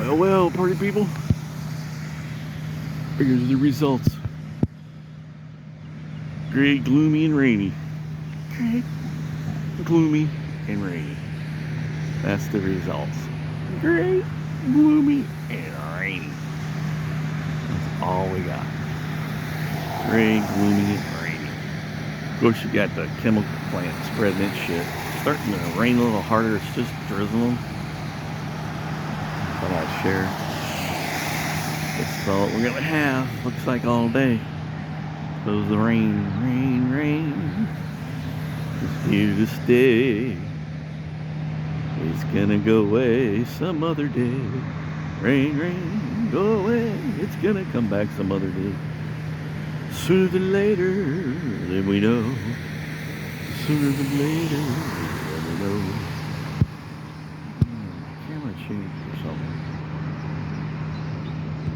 Well, party people. Here's the results. Gray, gloomy, and rainy. Gray, gloomy, and rainy. That's the results. Gray, gloomy, and rainy. That's all we got. Gray, gloomy, and rainy. Of course, you got the chemical plant spreading its shit. It's starting to rain a little harder. It's just drizzling. Thought I'd share. That's all we're gonna have. Looks like all day. Suppose the rain is here to stay. It's gonna go away some other day. Rain, go away. It's gonna come back some other day. Sooner than later, than we know. Sooner than later, than we know. Camera changed or something.